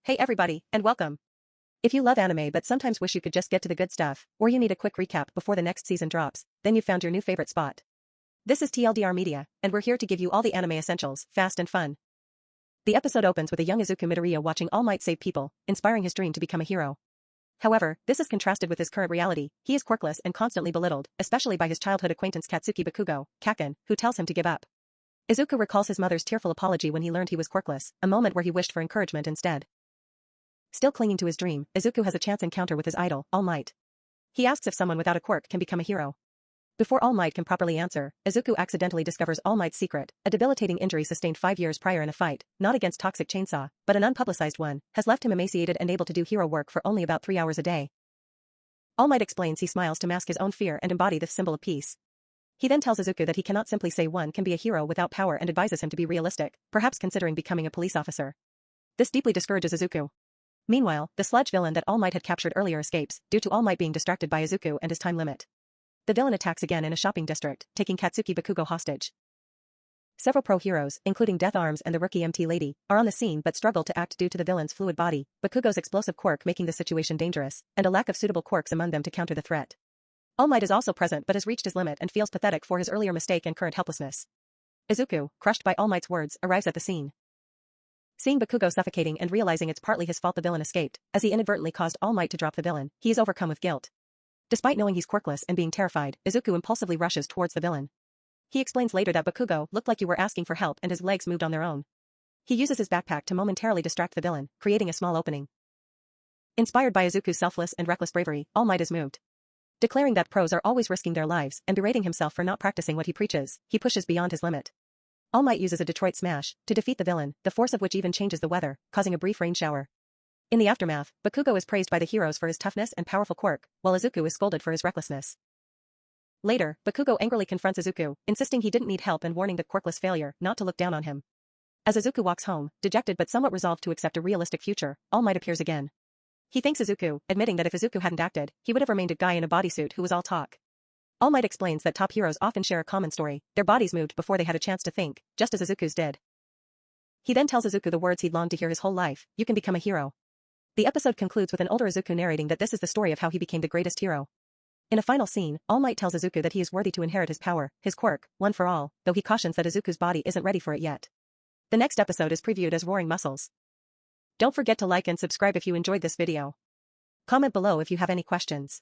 Hey everybody, and welcome. If you love anime but sometimes wish you could just get to the good stuff, or you need a quick recap before the next season drops, then you've found your new favorite spot. This is TLDR Media, and we're here to give you all the anime essentials, fast and fun. The episode opens with a young Izuku Midoriya watching All Might save people, inspiring his dream to become a hero. However, this is contrasted with his current reality. He is quirkless and constantly belittled, especially by his childhood acquaintance Katsuki Bakugo, Kaken, who tells him to give up. Izuku recalls his mother's tearful apology when he learned he was quirkless, a moment where he wished for encouragement instead. Still clinging to his dream, Izuku has a chance encounter with his idol, All Might. He asks if someone without a quirk can become a hero. Before All Might can properly answer, Izuku accidentally discovers All Might's secret, a debilitating injury sustained 5 years prior in a fight, not against Toxic Chainsaw, but an unpublicized one, has left him emaciated and able to do hero work for only about 3 hours a day. All Might explains he smiles to mask his own fear and embody the symbol of peace. He then tells Izuku that he cannot simply say one can be a hero without power and advises him to be realistic, perhaps considering becoming a police officer. This deeply discourages Izuku. Meanwhile, the sludge villain that All Might had captured earlier escapes, due to All Might being distracted by Izuku and his time limit. The villain attacks again in a shopping district, taking Katsuki Bakugo hostage. Several pro-heroes, including Death Arms and the rookie MT Lady, are on the scene but struggle to act due to the villain's fluid body, Bakugo's explosive quirk making the situation dangerous, and a lack of suitable quirks among them to counter the threat. All Might is also present but has reached his limit and feels pathetic for his earlier mistake and current helplessness. Izuku, crushed by All Might's words, arrives at the scene. Seeing Bakugo suffocating and realizing it's partly his fault the villain escaped, as he inadvertently caused All Might to drop the villain, he is overcome with guilt. Despite knowing he's quirkless and being terrified, Izuku impulsively rushes towards the villain. He explains later that Bakugo looked like you were asking for help and his legs moved on their own. He uses his backpack to momentarily distract the villain, creating a small opening. Inspired by Izuku's selfless and reckless bravery, All Might is moved. Declaring that pros are always risking their lives and berating himself for not practicing what he preaches, he pushes beyond his limit. All Might uses a Detroit Smash to defeat the villain, the force of which even changes the weather, causing a brief rain shower. In the aftermath, Bakugo is praised by the heroes for his toughness and powerful quirk, while Izuku is scolded for his recklessness. Later, Bakugo angrily confronts Izuku, insisting he didn't need help and warning the quirkless failure not to look down on him. As Izuku walks home, dejected but somewhat resolved to accept a realistic future, All Might appears again. He thanks Izuku, admitting that if Izuku hadn't acted, he would have remained a guy in a bodysuit who was all talk. All Might explains that top heroes often share a common story, their bodies moved before they had a chance to think, just as Izuku's did. He then tells Izuku the words he'd longed to hear his whole life, you can become a hero. The episode concludes with an older Izuku narrating that this is the story of how he became the greatest hero. In a final scene, All Might tells Izuku that he is worthy to inherit his power, his quirk, one for all, though he cautions that Izuku's body isn't ready for it yet. The next episode is previewed as Roaring Muscles. Don't forget to like and subscribe if you enjoyed this video. Comment below if you have any questions.